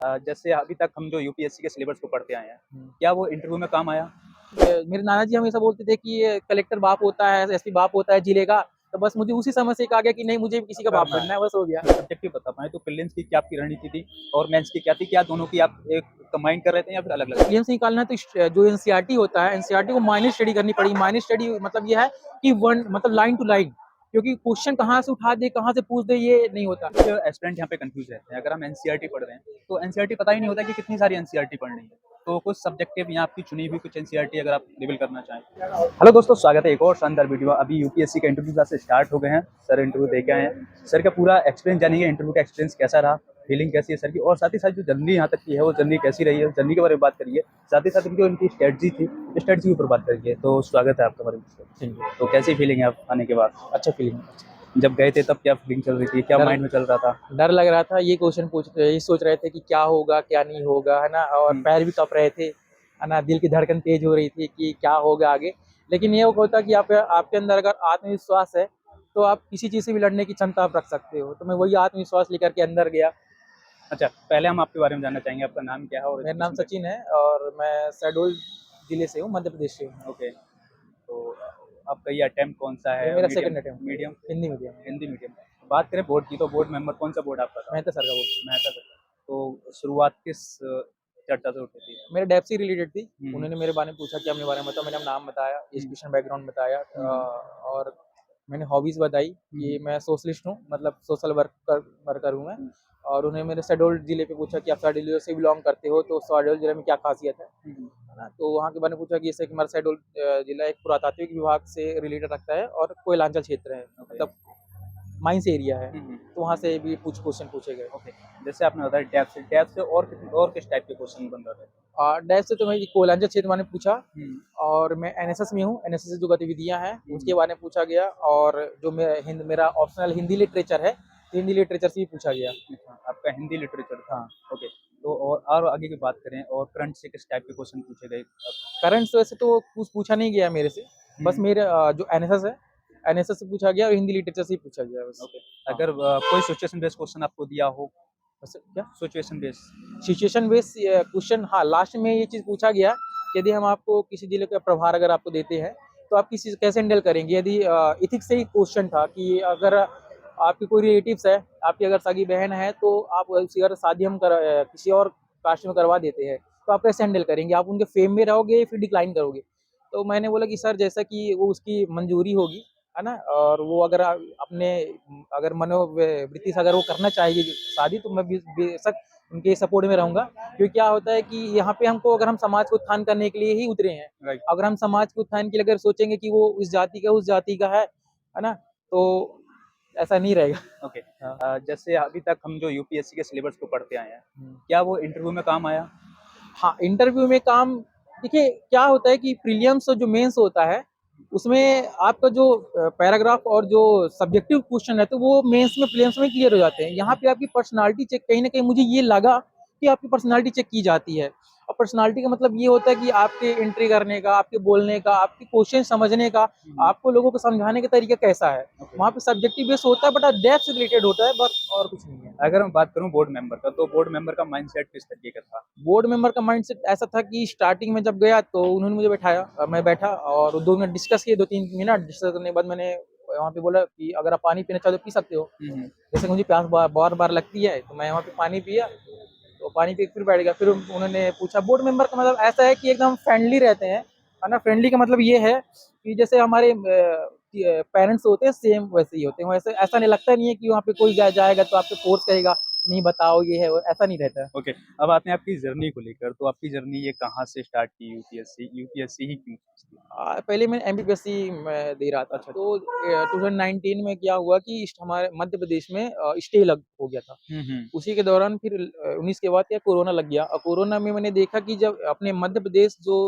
जैसे अभी तक हम जो यूपीएससी के सिलेबस को पढ़ते आए हैं, हुँ। क्या वो इंटरव्यू में काम आया? मेरे नाना जी हमेशा बोलते थे कि ये कलेक्टर बाप होता है, एसपी बाप होता है जिले का, तो बस मुझे उसी समय से एक आ गया कि नहीं मुझे भी किसी का बाप करना बनना है, बस हो गया। है। सब्जेक्टिव बता पाएँ तो प्रीलिम्स की क्या आपकी रणनीति थी और मेंस की क्या थी? क्या दोनों की आप एक कंबाइन कर रहे थे या फिर अलग-अलग? प्रीलिम्स निकालना है तो जो एनसीईआरटी होता है, एनसीईआरटी को माइनर स्टडी करनी पड़ी। माइनर स्टडी मतलब ये है कि वन मतलब लाइन टू लाइन, क्योंकि क्वेश्चन कहाँ से उठा दे, कहाँ से पूछ दे ये नहीं होता। कुछ एस्पिरेंट यहाँ पे कंफ्यूज रहते हैं। अगर हम एनसीईआरटी पढ़ रहे हैं, तो एनसीईआरटी पता ही नहीं होता कि कितनी सारी एनसीईआरटी पढ़नी है। तो कुछ सब्जेक्टिव यहाँ आपकी चुनी हुई कुछ एनसीईआरटी अगर आप रिवील करना चाहें। हेलो दोस्तों, स्वागत है एक और शानदार वीडियो। अभी यूपीएससी का इंटरव्यू क्लासेस स्टार्ट हो गए हैं। सर इंटरव्यू दे के आए हैं। सर का पूरा एक्सपीरियंस जानिए, इंटरव्यू का एक्सपीरियंस कैसा रहा, फीलिंग कैसी है सर की, और साथ ही साथ जो जर्नी यहाँ तक की है वो जर्नी कैसी रही है, जर्नी के बारे में बात करिए। साथ ही साथ जो इनकी स्ट्रेटजी थी, स्ट्रेटजी के ऊपर बात करिए। तो स्वागत है आपका हमारे बीच में। तो कैसी फीलिंग है आप आने के बाद? अच्छा फीलिंग। जब गए थे तब क्या फीलिंग चल रही थी, क्या डर माइंड में चल रहा था? डर लग रहा था, ये क्वेश्चन यही सोच रहे थे कि क्या होगा, क्या नहीं होगा, है ना? और पैर भी काँप रहे थे, है ना? दिल की धड़कन तेज़ हो रही थी कि क्या होगा आगे। लेकिन ये होता कि आप आपके अंदर अगर आत्मविश्वास है, तो आप किसी चीज़ से भी लड़ने की क्षमता आप रख सकते हो। तो मैं वही आत्मविश्वास लेकर के अंदर गया। अच्छा, पहले हम आपके बारे में जानना चाहेंगे, आपका नाम क्या है और मेरा नाम एजुकेशन सचिन बैकग्राउंड? है और मैं शहडोल ज़िले से हूँ, मध्य प्रदेश से हूँ। ओके, तो आपका ये अटेम्प्ट कौन-सा ये है? मेरा मीडियम सेकंड अटेम्प्ट है, मीडियम हिंदी मीडियम है। हिंदी मीडियम। बात करें बोर्ड की, तो बोर्ड मेंबर कौन-सा बोर्ड आपका था? मेहता सर का बोलते हैं। मेहता सर का। तो शुरुआत किस चर्चा से उठी थी? मेरे डैब से रिलेटेड थी। हुँ, उन्होंने मेरे बारे में पूछा कि अपने बारे में बताओ, मैंने अपना नाम बताया, हुँ, एजुकेशन बैकग्राउंड बताया हुँ, और मैंने हॉबीज़ बताई हुँ, कि मैं सोशलिस्ट हूँ, मतलब सोशल वर्कर हूँ मैं। हुँ, और उन्हें मेरे शहडोल ज़िले पे पूछा कि आप शहडोल ज़िले से बिलॉन्ग करते हो, तो शहडोल ज़िले में क्या ख़ासियत हुँ, है ना? तो वहाँ के बारे में पूछा कि जैसे कि हमारा शहडोल ज़िला एक पुरातात्विक विभाग से रिलेटेड रखता है और कोयलांचल क्षेत्र है, ओके। मतलब माइंस एरिया है, हुँ, हुँ, तो वहाँ से भी कुछ क्वेश्चन पूछे गए। ओके। जैसे आपने बताया टैब से और किस टाइप के क्वेश्चन बन रहे थे? डैश से तो मैं कोयलांचल क्षेत्र मैंने पूछा हुँ, और मैं एनएसएस में हूँ, एनएसएस से जो गतिविधियाँ हैं, उसके हुँ, बारे में पूछा गया और जो मेरा ऑप्शनल हिंदी लिटरेचर है, तो हिंदी लिटरेचर से भी पूछा गया। अच्छा, आपका हिंदी लिटरेचर था। हाँ, ओके, तो और आगे की बात करें और करंट से किस टाइप के क्वेश्चन पूछे गए? करंट से वैसे तो कुछ पूछा नहीं गया मेरे से, बस हुँ, मेरे जो एनएसएस है, एनएसएस से पूछा गया और हिंदी लिटरेचर से ही पूछा गया बस। ओके। हाँ, अगर कोई सिचुएशन बेस्ड क्वेश्चन आपको दिया हो, वैसे क्या? Situation based. Situation based question, हाँ, लास्ट में ये चीज़ पूछा गया कि यदि हम आपको किसी जिले का प्रभार अगर आपको देते हैं, तो आप किस चीज़ कैसे हैंडल करेंगे? यदि एथिक्स से ही क्वेश्चन था कि अगर आपके कोई रिलेटिव्स है, आपकी अगर सगी बहन है, तो आप उसकी अगर शादी हम किसी और कास्ट में करवा देते हैं, तो आप कैसे हैंडल करेंगे? आप उनके फेम में रहोगे या फिर डिक्लाइन करोगे? तो मैंने बोला कि सर जैसा कि वो उसकी मंजूरी होगी, है ना? और वो अगर अपने अगर मनोवृत्ति से अगर वो करना चाहेगी शादी, तो मैं बेशक उनके सपोर्ट में रहूँगा। क्योंकि क्या होता है कि यहाँ पे हमको अगर हम समाज को उत्थान करने के लिए ही उतरे हैं। राइट। अगर हम समाज के उत्थान के लिए अगर सोचेंगे कि वो इस जाति का उस जाति का है ना? तो ऐसा नहीं रहेगा। ओके। हाँ। जैसे अभी तक हम जो यूपीएससी के सिलेबस को पढ़ते आए हैं, हुँ। क्या वो इंटरव्यू में काम आया? हाँ, इंटरव्यू में काम देखिए क्या होता है कि प्रीलिम्स और जो मेंस होता है, उसमें आपका जो पैराग्राफ और जो सब्जेक्टिव क्वेश्चन है, तो वो मेंस में प्रीलिम्स में क्लियर हो जाते हैं। यहाँ पे आपकी पर्सनैलिटी चेक कहीं न कहीं मुझे ये लगा कि आपकी पर्सनैलिटी चेक की जाती है। और पर्सनैलिटी का मतलब ये होता है कि आपके एंट्री करने का, आपके बोलने का, आपके क्वेश्चन समझने का, हुँ, हुँ, आपको लोगों को समझाने का तरीका कैसा है। ओके। वहाँ पे सब्जेक्टिव बेस होता है, बट डेप्थ से रिलेटेड होता है, बस और कुछ नहीं है। अगर मैं बात करूँ बोर्ड मेंबर का, तो बोर्ड मेंबर का माइंडसेट किस तरीके का था? बोर्ड मेंबर का माइंडसेट ऐसा था कि स्टार्टिंग में जब गया तो उन्होंने मुझे बैठाया, मैं बैठा और 2 मिनट डिस्कस किए, 2-3 मिनट डिस्कस करने के बाद मैंने वहाँ पे बोला कि अगर आप पानी पीना चाहो तो पी सकते हो। हुँ, हुँ, जैसे मुझे प्यास बार-बार लगती है, तो मैं वहाँ पे पानी पिया, तो पानी पी के फिर बैठ गया। फिर उन्होंने पूछा बोर्ड मेंबर का मतलब ऐसा है कि एकदम फ्रेंडली रहते हैं, है ना? फ्रेंडली का मतलब ये है कि जैसे हमारे पेरेंट्स होते हैं सेम वैसे ही होते हैं। वैसे ऐसा नहीं लगता नहीं है कि वहाँ पे कोई जाएगा तो आपको फ़ोर्स करेगा, नहीं बताओ ये है वो, ऐसा नहीं रहता है। ओके। अब आते हैं आपकी जर्नी को लेकर, तो आपकी जर्नी ये कहाँ से स्टार्ट की यूपीएससी? यूपीएससी ही क्यों चूज़ की? पहले मैं एमपीपीएससी में दे रहा था, अच्छा। तो 2019 में क्या हुआ कि हमारे मध्य प्रदेश में स्टे लग हो गया था। हुँ, हुँ, उसी के दौरान फिर 19 के बाद क्या कोरोना लग गया और कोरोना में मैंने देखा कि जब अपने मध्य प्रदेश जो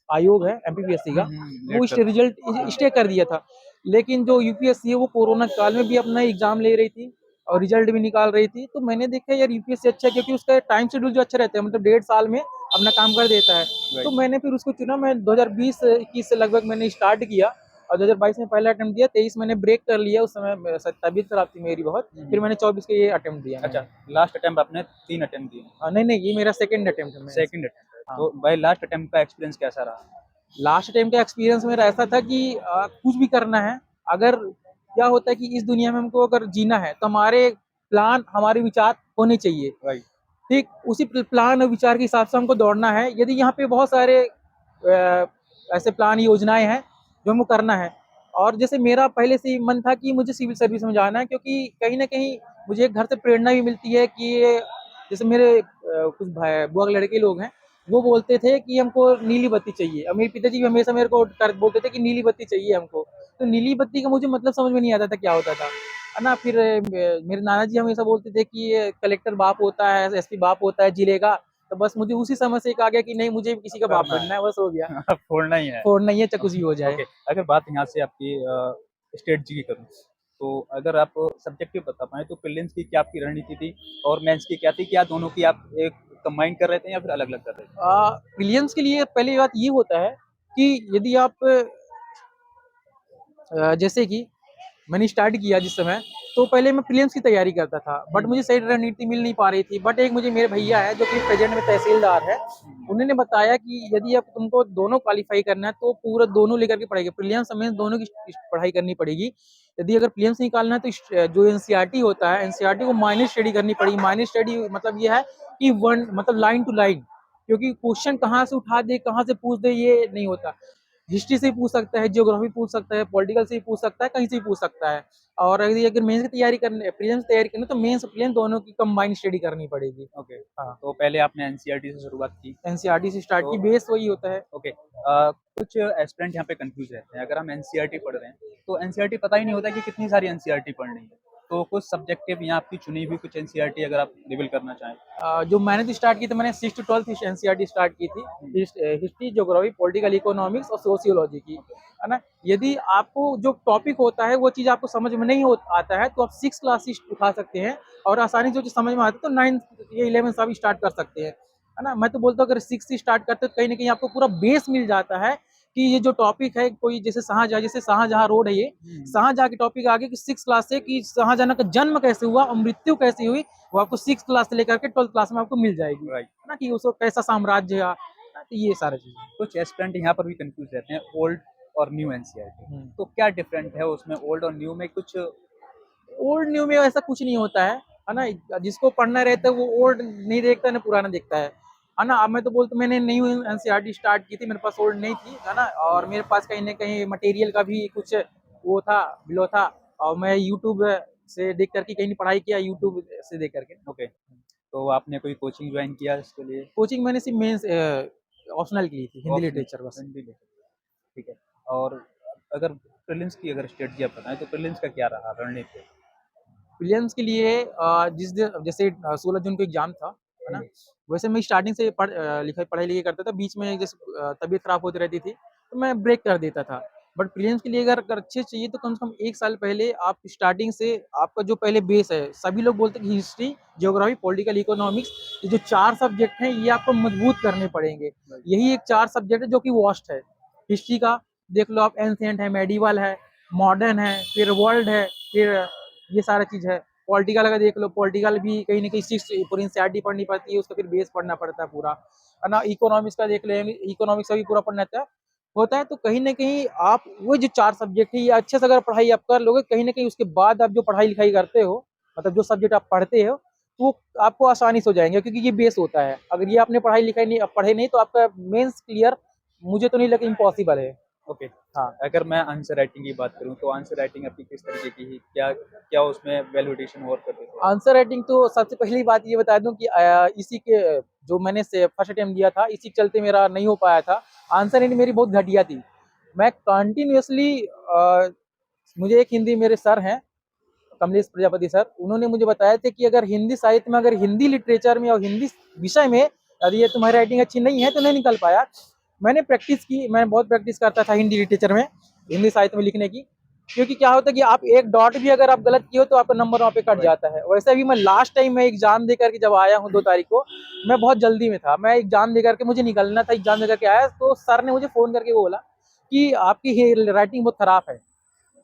आयोग है एमपीपीएससी हुँ, का, हुँ, वो लेट कर रिजल्ट हाँ, स्टे कर दिया था। लेकिन जो यूपीएससी है वो कोरोना काल में भी अपना एग्ज़ाम ले रही थी और रिजल्ट भी निकाल रही थी। तो मैंने देखा यार यूपीएससी अच्छा है क्योंकि उसका टाइम शेड्यूल जो अच्छा रहता है, मतलब 1.5 साल में अपना काम कर देता है। तो राइट। मैंने फिर उसको चुना। मैं 2020-21 से लगभग मैंने स्टार्ट किया और 2022 में पहला अटेम्प्ट दिया, 23 मैंने ब्रेक कर लिया, उस समय तबीयत खराब थी मेरी बहुत, फिर मैंने 24 के ये अटेम्प्ट दिया। अच्छा, लास्ट अटेम्प्ट आपने 3 अटेम्प्ट दिए? नहीं नहीं, ये मेरा सेकंड अटेम्प्ट है। सेकंड अटेम्प्ट है। हाँ। तो भाई लास्ट अटेम्प्ट का एक्सपीरियंस कैसा रहा? लास्ट टाइम का एक्सपीरियंस मेरा ऐसा था कि कुछ भी करना है, अगर क्या होता है कि इस दुनिया में हमको अगर जीना है तो हमारे प्लान, हमारे विचार होने चाहिए, राइट। ठीक उसी प्लान और विचार के हिसाब से हमको दौड़ना है। यदि यहाँ पे बहुत सारे ऐसे प्लान योजनाएं हैं जो हमको करना है, और जैसे मेरा पहले से ही मन था कि मुझे सिविल सर्विस में जाना है, क्योंकि कहीं ना कहीं मुझे घर से प्रेरणा भी मिलती है कि जैसे मेरे कुछ बुआ के लड़के लोग हैं, वो बोलते थे कि हमको नीली बत्ती चाहिए, और मेरे पिताजी भी हमेशा मेरे को बोलते थे कि नीली बत्ती चाहिए हमको। तो नीली बत्ती का मुझे मतलब समझ में नहीं आता था क्या होता था, है ना। फिर मेरे नाना जी हमेशा बोलते थे कि ये कलेक्टर बाप होता है, एसपी बाप होता है जिले का। तो बस मुझे उसी समय से एक आ गया कि नहीं, मुझे भी किसी का बाप करना बनना है, बस हो गया। है। फोड़ना ही है। फोड़ नहीं है, चाहे कुछ भी हो जाए। ओके, अगर बात यहाँ से आपकी स्टेट जी की करूँ, तो अगर आप सब्जेक्टिव बता पाएँ तो प्रीलिम्स की क्या आपकी रणनीति थी और मेंस की क्या थी? क्या दोनों की आप एक कंबाइन कर रहे थे या फिर अलग-अलग कर रहे थे? प्रीलिम्स के लिए पहली बात ये होता है कि यदि आप जैसे कि मैंने स्टार्ट किया जिस समय, तो पहले मैं प्रीलिम्स की तैयारी करता था, बट मुझे सही रणनीति मिल नहीं पा रही थी। बट एक मुझे मेरे भैया है जो कि प्रेजेंट में तहसीलदार है, उन्होंने बताया कि यदि आप तुमको दोनों क्वालिफाई करना है तो पूरा दोनों लेकर के पढ़ेगी, प्रीलिम्स मेंस दोनों की पढ़ाई करनी पड़ेगी। यदि अगर प्रीलिम्स निकालना है तो जो एनसीईआरटी होता है, एनसीईआरटी को माइनर स्टडी करनी पड़ेगी। माइनर स्टडी मतलब ये है कि वन मतलब लाइन टू लाइन, क्योंकि क्वेश्चन कहाँ से उठा दे, कहाँ से पूछ दे, ये नहीं होता। हिस्ट्री से पूछ सकता है, ज्योग्राफी पूछ सकता है, पॉलिटिकल से भी पूछ सकता है, कहीं से भी पूछ सकता है। और अगर मेंस की तैयारी करनी, प्रीलिम्स की तैयारी करनी, तो मेंस प्रीलिम्स दोनों की कंबाइंड स्टडी करनी पड़ेगी। ओके, हाँ, तो पहले आपने एनसीईआरटी से शुरुआत की। एनसीईआरटी से स्टार्ट की, तो बेस वही होता है। ओके, कुछ एस्पिरेंट यहाँ पे कंफ्यूज रहते हैं। अगर हम एनसीईआरटी पढ़ रहे हैं, तो एनसीईआरटी पता ही नहीं होता कि कितनी सारी एनसीईआरटी पढ़नी है। तो कुछ सब्जेक्टिव या आपकी चुनी हुई कुछ एनसीईआरटी अगर आप रिवील करना चाहें? जो मैंने तो स्टार्ट की थी, मैंने 6 to 12 एनसीईआरटी स्टार्ट की थी, हिस्ट्री, ज्योग्राफी, पॉलिटिकल इकोनॉमिक्स और सोशियोलॉजी की, है ना। यदि आपको जो टॉपिक होता है वो चीज़ आपको समझ में नहीं आता है, तो आप 6 क्लासेस उठा सकते हैं, और आसानी से जो चीज़ समझ में आती है तो 9th या 11th आप स्टार्ट कर सकते हैं, है ना। मैं तो बोलता हूँ अगर 6 से स्टार्ट करते हैं तो कहीं ना कहीं आपको पूरा बेस मिल जाता है कि ये जो टॉपिक है, कोई जैसे शाहजहाँ रोड है, ये शाहजहाँ की टॉपिक आगे की 6 क्लास से कि शाहजहाँ का जन्म कैसे हुआ और मृत्यु कैसे हुई, वो आपको 6 क्लास से लेकर के 12th क्लास में आपको मिल जाएगी, राइट। है ना, कि उसको कैसा साम्राज्य है, तो ये सारी चीजें। कुछ एस्पिरेंट यहाँ पर भी कंफ्यूज रहते हैं, ओल्ड और न्यू एनसीईआरटी। तो क्या डिफरेंट है उसमें ओल्ड और न्यू में कुछ? ओल्ड न्यू में ऐसा कुछ नहीं होता है ना। जिसको पढ़ना रहता है वो ओल्ड नहीं देखता ना पुराना देखता है ना। अब मैं तो बोलता, मैंने न्यू एनसीईआरटी स्टार्ट की थी, मेरे पास ओल्ड नहीं थी, है ना। और मेरे पास कहीं ना कहीं मटेरियल का भी कुछ वो था, बिलो था, और मैं यूट्यूब से देख करके कहीं पढ़ाई किया, यूट्यूब से देख करके। ओके, तो आपने कोई कोचिंग ज्वाइन किया इसके लिए? कोचिंग मैंने सिर्फ मेंस ऑप्शनल की थी, हिंदी लिटरेचर बस। हिंदी में, ठीक है। और अगर प्रीलिम्स की अगर स्ट्रेटजी आप बताएं तो प्रीलिम्स का क्या रहा रणनीति? प्रीलिम्स के लिए जिस दिन जैसे 16 जून को एग्जाम था, है ना। वैसे मैं स्टार्टिंग से पढ़ाई लिखाई करता था, बीच में जैसे तबीयत खराब होती रहती थी तो मैं ब्रेक कर देता था। बट प्रीलिम्स के लिए अगर अच्छे चाहिए तो कम से कम 1 साल पहले आप स्टार्टिंग से, आपका जो पहले बेस है, सभी लोग बोलते हैं कि हिस्ट्री, ज्योग्राफी, पॉलिटिकल इकोनॉमिक्स, ये जो 4 सब्जेक्ट हैं ये आपको मजबूत करने पड़ेंगे। यही एक 4 सब्जेक्ट है जो कि वास्ट है। हिस्ट्री का देख लो आप, एंशिएंट है, मेडिवल है, मॉडर्न है, फिर वर्ल्ड है, फिर ये सारा चीज है। पॉलिटिकल का देख लो, पॉलिटिकल भी कहीं ना कहीं 6 पूरी एनसीईआरटी पढ़नी पड़ती है, उसका फिर बेस पढ़ना पड़ता है पूरा, है ना। इकोनॉमिक्स का देख ले, इकोनॉमिक्स का भी पूरा पढ़ना होता है। तो कहीं ना कहीं आप वो जो 4 सब्जेक्ट है, ये अच्छे से अगर पढ़ाई आप कर लोगे, कहीं ना कहीं उसके बाद आप जो पढ़ाई लिखाई करते हो, मतलब जो सब्जेक्ट आप पढ़ते हो, तो वो आपको आसानी से हो जाएंगे, क्योंकि ये बेस होता है। अगर ये आपने पढ़ाई लिखाई नहीं, पढ़े नहीं, तो आपका मेंस क्लियर मुझे तो नहीं लगता, इम्पॉसिबल है। ओके, हाँ, अगर मैं आंसर राइटिंग की बात करूं तो आंसर राइटिंग आपकी किस तरीके की है? क्या क्या उसमें वैल्यूएशन और करते थे? आंसर राइटिंग तो सबसे पहली बात ये बता दूं कि इसी के जो मैंने से फर्स्ट अटेम्प्ट दिया था, इसी के चलते मेरा नहीं हो पाया था। आंसर राइटिंग मेरी बहुत घटिया थी। मैं कंटिन्यूअसली, मुझे एक हिंदी मेरे सर हैं, कमलेश प्रजापति सर, उन्होंने मुझे बताया थे कि अगर हिंदी साहित्य में, अगर हिंदी लिटरेचर में और हिंदी विषय में यदि ये तुम्हारी राइटिंग अच्छी नहीं है तो नहीं निकल पाया। मैंने प्रैक्टिस की, मैं बहुत प्रैक्टिस करता था हिंदी लिटरेचर में, हिंदी साहित्य में लिखने की, क्योंकि क्या होता है कि आप एक डॉट भी अगर आप गलत किए हो तो आपका नंबर वहाँ पे कट जाता है। वैसे भी मैं लास्ट टाइम मैं एग्जाम दे करके जब आया हूँ 2 तारीख को, मैं बहुत जल्दी में था, मैं एग्जाम दे करके मुझे निकलना था, एग्जाम दे करके आया तो सर ने मुझे फोन करके बोला कि आपकी राइटिंग बहुत खराब है।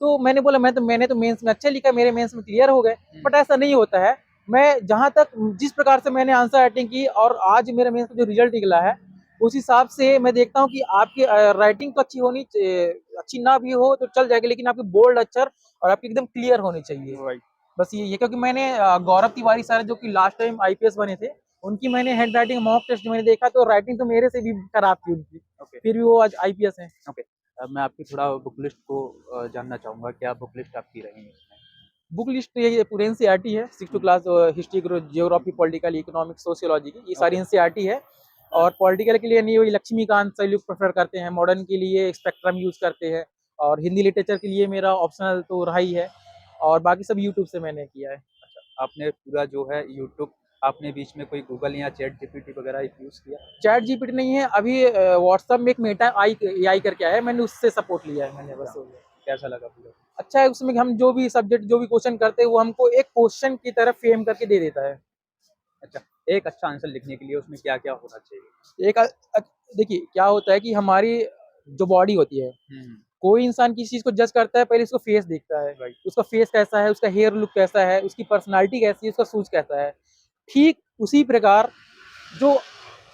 तो मैंने बोला मैंने तो मेंस में अच्छा लिखा, मेरे मेंस में क्लियर हो गए। बट ऐसा नहीं होता है। मैं जहाँ तक जिस प्रकार से मैंने आंसर राइटिंग की और आज मेरे मेंस का जो रिजल्ट निकला है, उस हिसाब से मैं देखता हूँ कि आपकी राइटिंग तो अच्छी होनी चाहिए, अच्छी ना भी हो तो चल जाएगी, लेकिन आपकी बोल्ड अक्षर और आपकी एकदम क्लियर होनी चाहिए। राइट। बस ये क्योंकि मैंने गौरव तिवारी सर जो कि लास्ट टाइम आईपीएस बने थे, उनकी मैंने हैंड राइटिंग मॉक टेस्ट मैंने देखा, तो राइटिंग तो मेरे से भी खराब थी उनकी, ओके। फिर भी वो आज आईपीएस हैं। ओके। अब मैं आपकी थोड़ा बुक लिस्ट को जानना चाहूँगा, क्या बुक लिस्ट आपकी रही इसमें? बुक लिस्ट तो यही पूरे एनसीईआरटी है, 6 class history, geography, political, economics, sociology की, ये सारी ओके। एनसीईआरटी है। और पॉलिटिकल के लिए नहीं, वही लक्ष्मीकांत सैल्यूट प्रेफर करते हैं, मॉडर्न के लिए स्पेक्ट्रम यूज करते हैं, और हिंदी लिटरेचर के लिए मेरा ऑप्शनल तो रहा ही है, और बाकी सब यूट्यूब से मैंने किया है। अच्छा, आपने पूरा जो है यूट्यूब, आपने बीच में कोई गूगल या चैट जीपीटी वगैरह यूज़ किया? चैट जीपीटी नहीं है अभी, व्हाट्सएप में एक मेटा आई एआई करके आया है, मैंने उससे सपोर्ट लिया है मैंने, बस अच्छा, हो गया। कैसा लगा पूरा? अच्छा है, उसमें हम जो भी सब्जेक्ट जो भी क्वेश्चन करते हैं वो हमको एक क्वेश्चन की तरफ फ्रेम करके दे देता है। अच्छा, एक अच्छा आंसर लिखने के लिए उसमें क्या-क्या होना चाहिए? एक देखिए क्या होता है कि हमारी जो बॉडी होती है, हुँ, कोई इंसान किसी चीज को जज करता है पहले उसको फेस देखता है, राइट। उसका फेस कैसा है, उसका हेयर लुक कैसा है, उसकी पर्सनालिटी कैसी है, उसका सूज कैसा है। ठीक उसी प्रकार जो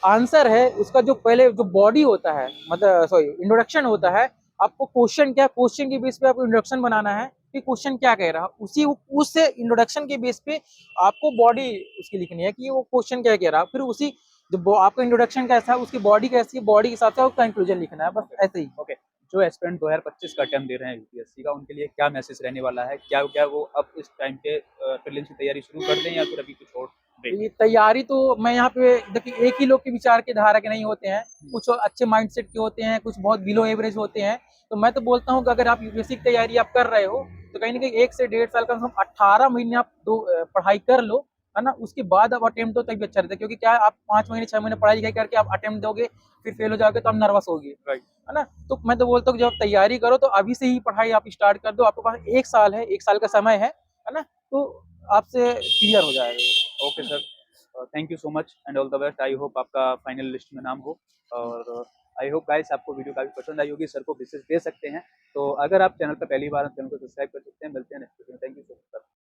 आंसर है उसका जो पहले जो बॉडी होता है, मतलब सॉरी इंट्रोडक्शन होता है, आपको क्वेश्चन क्या, क्वेश्चन के बेस पे आपको इंट्रोडक्शन बनाना है कि क्वेश्चन क्या कह रहा है, उसी उस इंट्रोडक्शन के बेस पे आपको बॉडी उसकी लिखनी है कि वो क्वेश्चन क्या कह रहा है, फिर उसी जो आपका इंट्रोडक्शन कैसा है, उसकी बॉडी कैसी है, बॉडी के हिसाब से आपको कंक्लूजन लिखना है, बस ओके, ऐसे ही। ओके। जो एस्पिरेंट 2025 का अटेम्प्ट दे रहे हैं यूपीएससी का, उनके लिए क्या मैसेज रहने वाला है? क्या क्या वो अब इस टाइम पे प्रीलिम्स की तैयारी शुरू कर दें या फिर अभी कुछ और तो ब्रेक? ये तैयारी तो मैं यहाँ पे देखिए, एक ही लोग के विचार के धारा के नहीं होते हैं, कुछ अच्छे माइंडसेट के होते हैं, कुछ बहुत बिलो एवरेज होते हैं। तो मैं तो बोलता हूँ कि अगर आप यूपीएससी की तैयारी आप कर रहे हो, तो कहीं ना कहीं 1 से 1.5 साल कम से कम 18 महीने आप पढ़ाई कर लो, है ना, उसके बाद आप अटेम्प्ट दो तभी अच्छा रहता है, क्योंकि क्या है, आप 5 महीने 6 महीने पढ़ाई लिखाई करके आप अटेम्प्ट दोगे, फिर फेल हो जाओगे तो आप नर्वस होगे, राइट। है ना। तो मैं तो बोलता हूँ जब आप तैयारी करो तो अभी से ही पढ़ाई आप स्टार्ट कर दो, आपके पास 1 साल है, 1 साल का समय है ना, तो आपसे क्लियर हो जाएगा। Okay sir, thank you so much and all the best. I hope आपका फाइनल लिस्ट में नाम हो, और आई होप गाइस आपको वीडियो काफ़ी पसंद आई होगी, सर को मैसेज दे सकते हैं। तो अगर आप चैनल पर पहली बार हैं, चैनल को सब्सक्राइब कर सकते हैं। मिलते हैं नेक्स्ट वीडियो में। Thank you so much sir.